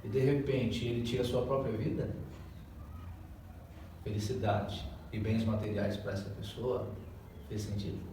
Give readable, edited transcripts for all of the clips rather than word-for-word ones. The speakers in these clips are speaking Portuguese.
e de repente ele tira a sua própria vida, felicidade e bens materiais para essa pessoa, fez sentido?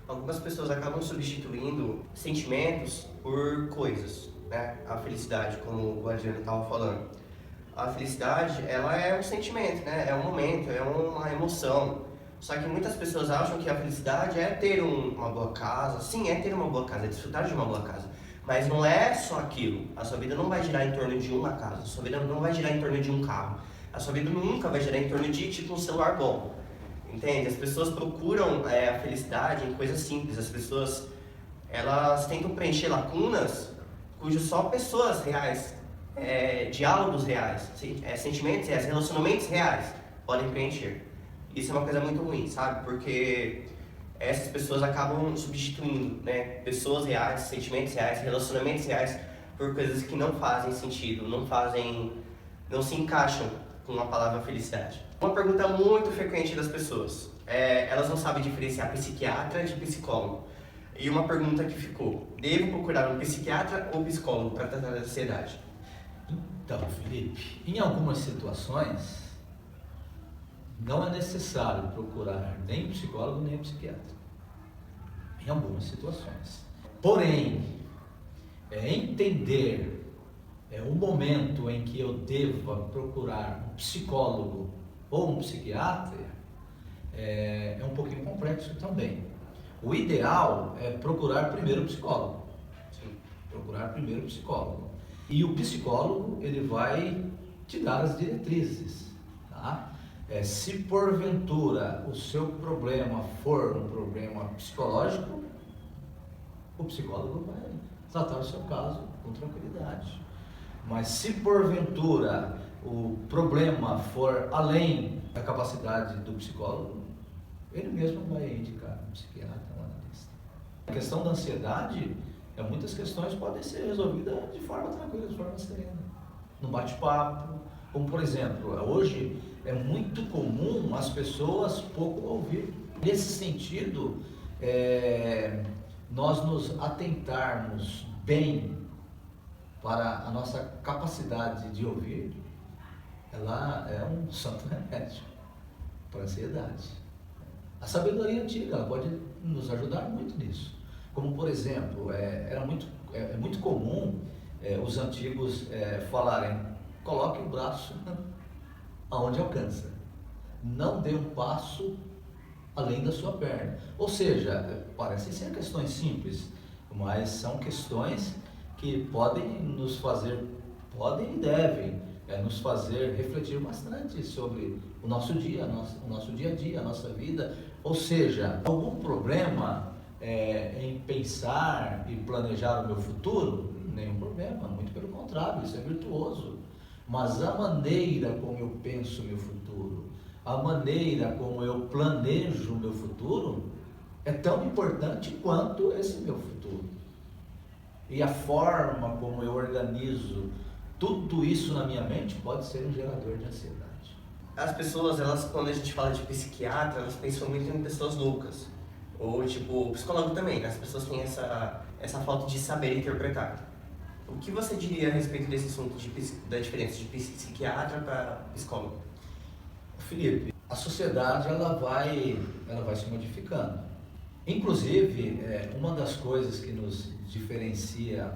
Algumas pessoas acabam substituindo sentimentos por coisas, né? A felicidade, como o Adriano estava falando. A felicidade, ela é um sentimento, né? É um momento, é uma emoção. Só que muitas pessoas acham que a felicidade é ter uma boa casa. Sim, é ter uma boa casa, é desfrutar de uma boa casa. Mas não é só aquilo. A sua vida não vai girar em torno de uma casa. A sua vida não vai girar em torno de um carro. A sua vida nunca vai girar em torno de, tipo, um celular bom. Entende? As pessoas procuram a felicidade em coisas simples. As pessoas, elas tentam preencher lacunas cujo só pessoas reais, diálogos reais, sentimentos reais, relacionamentos reais podem preencher. Isso é uma coisa muito ruim, sabe? Porque essas pessoas acabam substituindo, né, pessoas reais, sentimentos reais, relacionamentos reais por coisas que não fazem sentido, não se encaixam com a palavra felicidade. Uma pergunta muito frequente das pessoas, elas não sabem diferenciar psiquiatra de psicólogo. E uma pergunta que ficou: devo procurar um psiquiatra ou psicólogo para tratar da ansiedade? Então, Felipe, em algumas situações não é necessário procurar nem psicólogo nem psiquiatra. Em algumas situações. Porém, entender o momento em que eu deva procurar um psicólogo ou um psiquiatra é um pouquinho complexo também. O ideal é procurar primeiro o psicólogo. Sim. Procurar primeiro o psicólogo. E o psicólogo, ele vai te dar as diretrizes, tá? Se porventura o seu problema for um problema psicológico, o psicólogo vai tratar o seu caso com tranquilidade. Mas se porventura o problema for além da capacidade do psicólogo, ele mesmo vai indicar um psiquiatra, um analista. A questão da ansiedade, muitas questões podem ser resolvidas de forma tranquila, de forma serena, no bate-papo. Como, por exemplo, hoje é muito comum as pessoas pouco ouvir. Nesse sentido, nós nos atentarmos bem para a nossa capacidade de ouvir, ela é um santo remédio para a ansiedade. A sabedoria antiga, ela pode nos ajudar muito nisso. Como, por exemplo, é muito comum os antigos falarem: coloque o braço aonde alcança, não dê um passo além da sua perna. Ou seja, parecem ser questões simples, mas são questões que podem e devem nos fazer refletir bastante sobre o nosso dia a dia, a nossa vida. Ou seja, algum problema em pensar e planejar o meu futuro? Nenhum problema, muito pelo contrário, isso é virtuoso. Mas a maneira como eu penso o meu futuro, a maneira como eu planejo o meu futuro, é tão importante quanto esse meu futuro. E a forma como eu organizo tudo isso na minha mente pode ser um gerador de ansiedade. As pessoas, quando a gente fala de psiquiatra, elas pensam muito em pessoas loucas. Ou, tipo, psicólogo também, né? As pessoas têm essa falta de saber interpretar. O que você diria a respeito desse assunto da diferença de psiquiatra para psicólogo? Felipe, a sociedade ela vai se modificando. Inclusive, uma das coisas que nos diferencia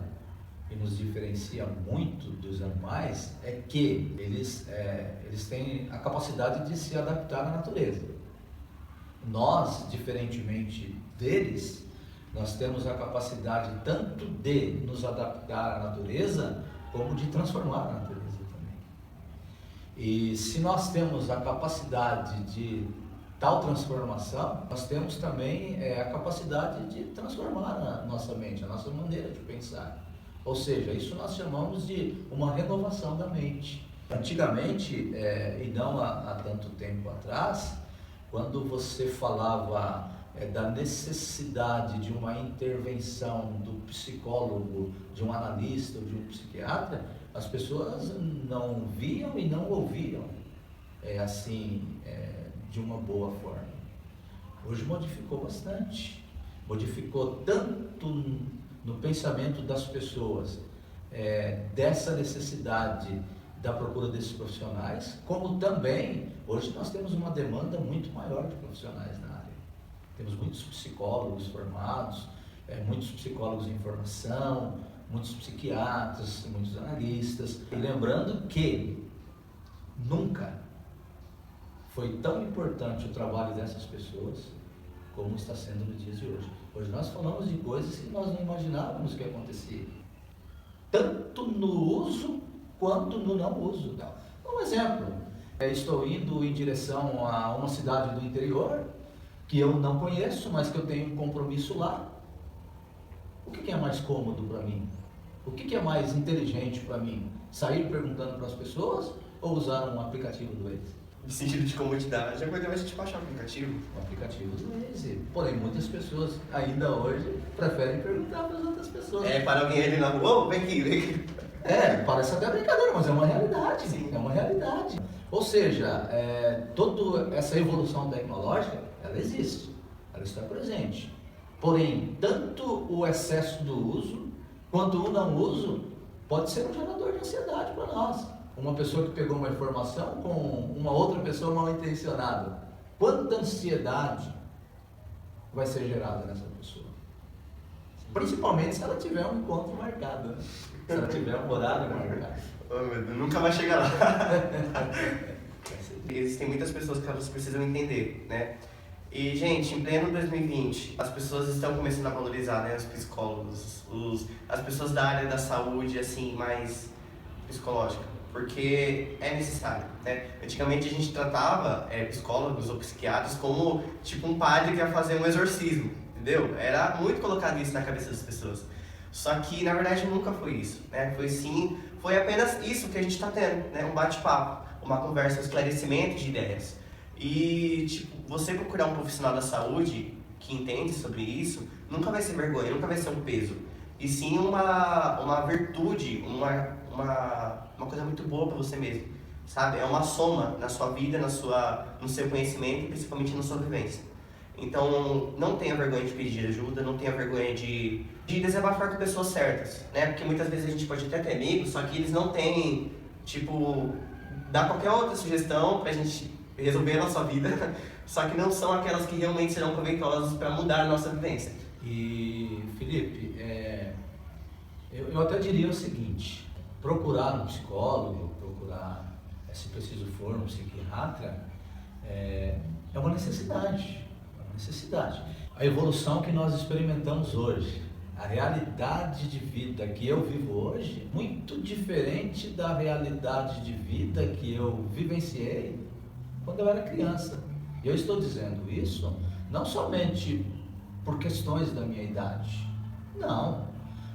muito dos animais é que eles têm a capacidade de se adaptar à natureza. Nós, diferentemente deles, nós temos a capacidade tanto de nos adaptar à natureza, como de transformar a natureza também. E se nós temos a capacidade de tal transformação, nós temos também a capacidade de transformar a nossa mente, a nossa maneira de pensar. Ou seja, isso nós chamamos de uma renovação da mente. Antigamente, e não há tanto tempo atrás, quando você falava da necessidade de uma intervenção do psicólogo, de um analista ou de um psiquiatra, as pessoas não viam e não ouviam de uma boa forma. Hoje modificou bastante, modificou tanto no pensamento das pessoas, dessa necessidade da procura desses profissionais, como também, hoje nós temos uma demanda muito maior de profissionais na área. Temos muitos psicólogos formados, muitos psicólogos em formação, muitos psiquiatras, muitos analistas. E lembrando que nunca foi tão importante o trabalho dessas pessoas como está sendo nos dias de hoje. Hoje nós falamos de coisas que nós não imaginávamos que acontecia, tanto no uso quanto no não uso. Um exemplo, estou indo em direção a uma cidade do interior que eu não conheço, mas que eu tenho um compromisso lá. O que é mais cômodo para mim? O que é mais inteligente para mim? Sair perguntando para as pessoas ou usar um aplicativo do Waze? No sentido de comodidade, é melhor a gente baixar o aplicativo. O aplicativo do Waze. Porém, muitas pessoas ainda hoje preferem perguntar para as outras pessoas. Para alguém ali na rua, vem aqui. Parece até brincadeira, mas é uma realidade. Sim. É uma realidade. Ou seja, toda essa evolução tecnológica, ela existe, ela está presente. Porém, tanto o excesso do uso, quanto o não uso, pode ser um gerador de ansiedade para nós. Uma pessoa que pegou uma informação com uma outra pessoa mal intencionada. Quanta ansiedade vai ser gerada nessa pessoa? Principalmente se ela tiver um encontro marcado, né? Se ela tiver um horário marcado. Oh, meu Deus, nunca vai chegar lá. Existem muitas pessoas que elas precisam entender, né? E, gente, em pleno 2020, as pessoas estão começando a valorizar, né, os psicólogos, as pessoas da área da saúde, assim, mais psicológica, porque é necessário, né? Antigamente a gente tratava psicólogos ou psiquiatras como, tipo, um padre que ia fazer um exorcismo, entendeu? Era muito colocado isso na cabeça das pessoas. Só que, na verdade, nunca foi isso, né? Foi apenas isso que a gente está tendo, né? Um bate-papo, uma conversa, um esclarecimento de ideias. E, tipo, você procurar um profissional da saúde que entende sobre isso, nunca vai ser vergonha, nunca vai ser um peso. E sim uma virtude, uma coisa muito boa para você mesmo, sabe? É uma soma na sua vida, no seu conhecimento e principalmente na sua vivência. Então, não tenha vergonha de pedir ajuda, não tenha vergonha de desabafar com pessoas certas, né? Porque muitas vezes a gente pode até ter amigos, só que eles não têm, tipo, dar qualquer outra sugestão pra gente resolver a nossa vida, só que não são aquelas que realmente serão proveitosas para mudar a nossa vivência. E, Felipe, eu até diria o seguinte: procurar um psicólogo, procurar, se preciso for, um psiquiatra, é uma necessidade. A evolução que nós experimentamos hoje, a realidade de vida que eu vivo hoje, muito diferente da realidade de vida que eu vivenciei quando eu era criança. E eu estou dizendo isso não somente por questões da minha idade, não.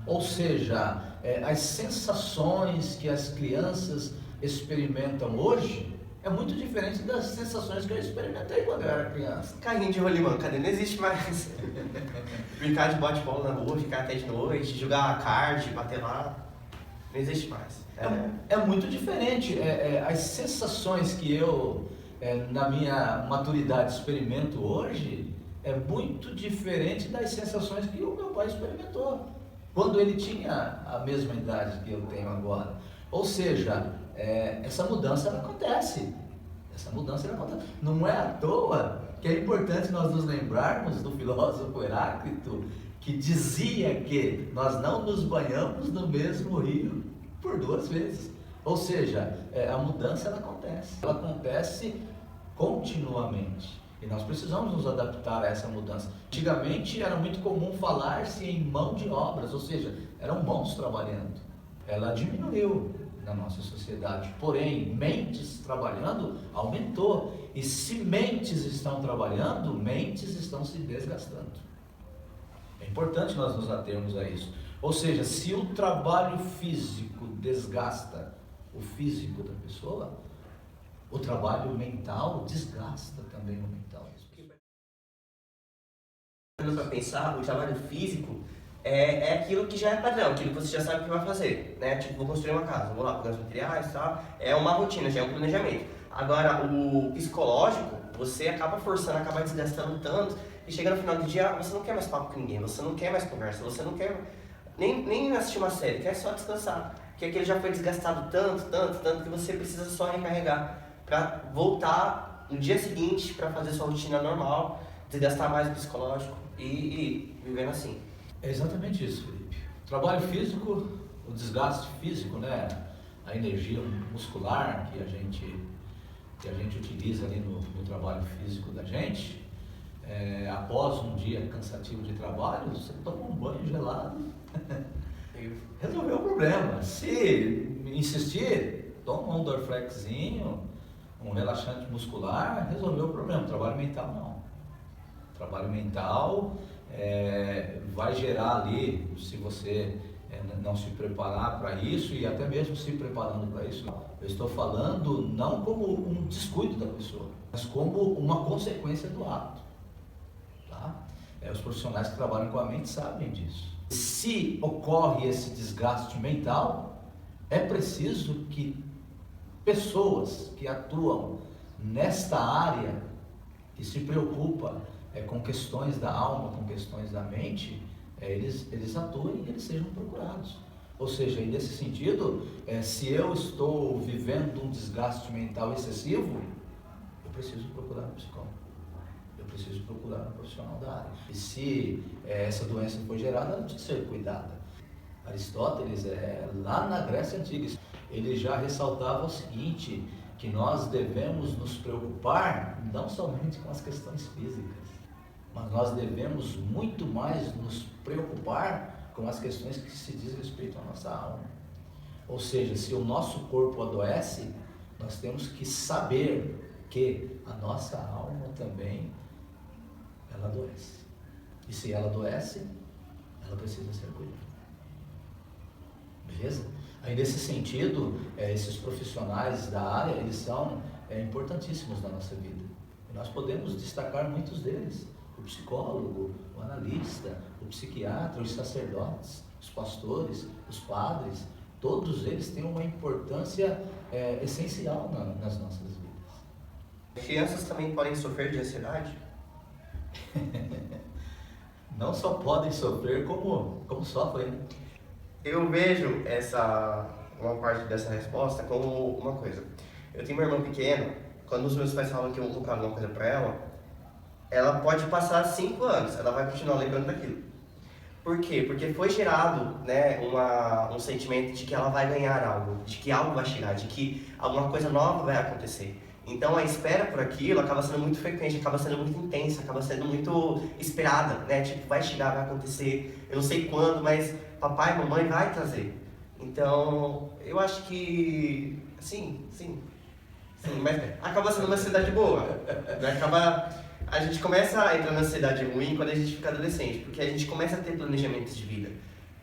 Ou seja, as sensações que as crianças experimentam hoje é muito diferente das sensações que eu experimentei quando eu era criança. Carrinho de rolimã, cadê? Não existe mais. Brincar de bate-bola na rua, ficar até de noite, jogar card, bater lá, não existe mais. É muito diferente. As sensações que eu, na minha maturidade, experimento hoje, é muito diferente das sensações que o meu pai experimentou quando ele tinha a mesma idade que eu tenho agora. Ou seja, essa mudança ela acontece. Não é à toa que é importante nós nos lembrarmos do filósofo Heráclito, que dizia que nós não nos banhamos no mesmo rio por 2 vezes. Ou seja, a mudança ela acontece continuamente. E nós precisamos nos adaptar a essa mudança. Antigamente era muito comum falar-se em mão de obras, ou seja, eram mãos trabalhando. Ela diminuiu, na nossa sociedade. Porém, mentes trabalhando aumentou. E se mentes estão trabalhando, mentes estão se desgastando. É importante nós nos atermos a isso. Ou seja, se o trabalho físico desgasta o físico da pessoa, o trabalho mental desgasta também o mental. Para pensar, o trabalho físico é aquilo que já é padrão, aquilo que você já sabe o que vai fazer, né? Tipo, vou construir uma casa, vou lá pegar os materiais e tal, é uma rotina, já é um planejamento. Agora, o psicológico, você acaba forçando, acaba desgastando tanto, e chega no final do dia, você não quer mais papo com ninguém, você não quer mais conversa, você não quer nem assistir uma série, quer só descansar, porque aquele já foi desgastado tanto, que você precisa só recarregar para voltar no dia seguinte para fazer sua rotina normal, desgastar mais o psicológico e vivendo assim. É exatamente isso, Felipe. O trabalho físico, o desgaste físico, né? A energia muscular que a gente utiliza ali no trabalho físico da gente, após um dia cansativo de trabalho, você toma um banho gelado, resolveu o problema. Se insistir, toma um Dorflexzinho, um relaxante muscular, resolveu o problema. O trabalho mental não. O trabalho mental vai gerar ali, se você não se preparar para isso, e até mesmo se preparando para isso, eu estou falando não como um descuido da pessoa, mas como uma consequência do ato. Tá? Os profissionais que trabalham com a mente sabem disso. Se ocorre esse desgaste mental, é preciso que pessoas que atuam nesta área, que se preocupam com questões da alma, com questões da mente, eles atuem e eles sejam procurados. Ou seja, nesse sentido, se eu estou vivendo um desgaste mental excessivo, eu preciso procurar um psicólogo, eu preciso procurar um profissional da área. E se essa doença foi gerada, ela precisa ser cuidada. Aristóteles, lá na Grécia Antiga, ele já ressaltava o seguinte, que nós devemos nos preocupar não somente com as questões físicas, mas nós devemos muito mais nos preocupar com as questões que se diz respeito à nossa alma. Ou seja, se o nosso corpo adoece, nós temos que saber que a nossa alma também, ela adoece. E se ela adoece, ela precisa ser cuidada. Beleza? Aí nesse sentido, esses profissionais da área, eles são importantíssimos na nossa vida. E nós podemos destacar muitos deles. O psicólogo, o analista, o psiquiatra, os sacerdotes, os pastores, os padres, todos eles têm uma importância essencial nas nossas vidas. Crianças também podem sofrer de ansiedade? Não só podem sofrer, como sofrem. Eu vejo uma parte dessa resposta como uma coisa. Eu tenho uma irmã pequena, quando os meus pais falam que eu vou comprar alguma coisa para ela pode passar 5 anos, ela vai continuar lembrando daquilo. Por quê? Porque foi gerado, né, um sentimento de que ela vai ganhar algo, de que algo vai chegar, de que alguma coisa nova vai acontecer. Então a espera por aquilo acaba sendo muito frequente, acaba sendo muito intensa, acaba sendo muito esperada, né? Tipo, vai chegar, vai acontecer, eu não sei quando, mas papai e mamãe vai trazer. Então, eu acho que, sim, mas acaba sendo uma ansiedade boa, né? A gente começa a entrar na ansiedade ruim quando a gente fica adolescente, porque a gente começa a ter planejamentos de vida,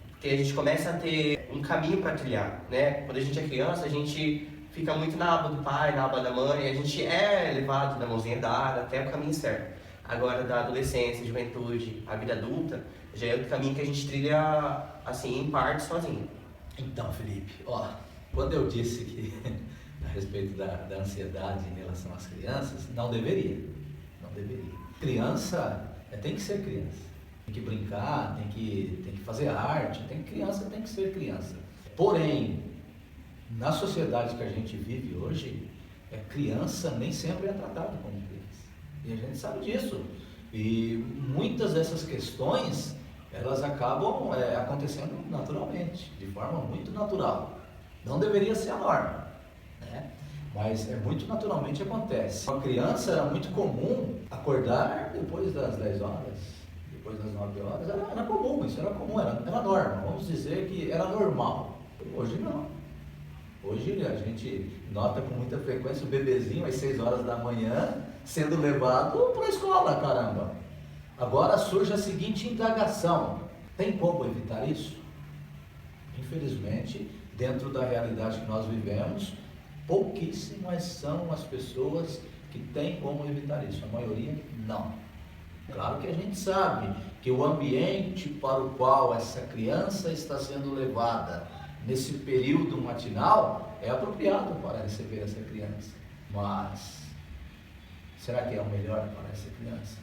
porque a gente começa a ter um caminho para trilhar, né? Quando a gente é criança, a gente fica muito na aba do pai, na aba da mãe, a gente é levado da mãozinha dada até o caminho certo. Agora, da adolescência, juventude, a vida adulta, já é o caminho que a gente trilha, assim, em parte, sozinho. Então, Felipe, quando eu disse que a respeito da ansiedade em relação às crianças, não deveria. Criança tem que ser criança, tem que brincar, tem que fazer arte, criança tem que ser criança. Porém, na sociedade que a gente vive hoje, criança nem sempre é tratada como criança. E a gente sabe disso. E muitas dessas questões, elas acabam acontecendo naturalmente, de forma muito natural. Não deveria ser a norma, né? Mas muito naturalmente acontece. Uma criança era muito comum acordar depois das 10 horas, depois das 9 horas, era comum, isso era comum, era norma. Vamos dizer que era normal. Hoje não. Hoje a gente nota com muita frequência o bebezinho às 6 horas da manhã sendo levado para a escola, caramba. Agora surge a seguinte indagação: tem como evitar isso? Infelizmente, dentro da realidade que nós vivemos, pouquíssimas são as pessoas que têm como evitar isso. A maioria não. Claro que a gente sabe que o ambiente para o qual essa criança está sendo levada nesse período matinal é apropriado para receber essa criança. Mas será que é o melhor para essa criança?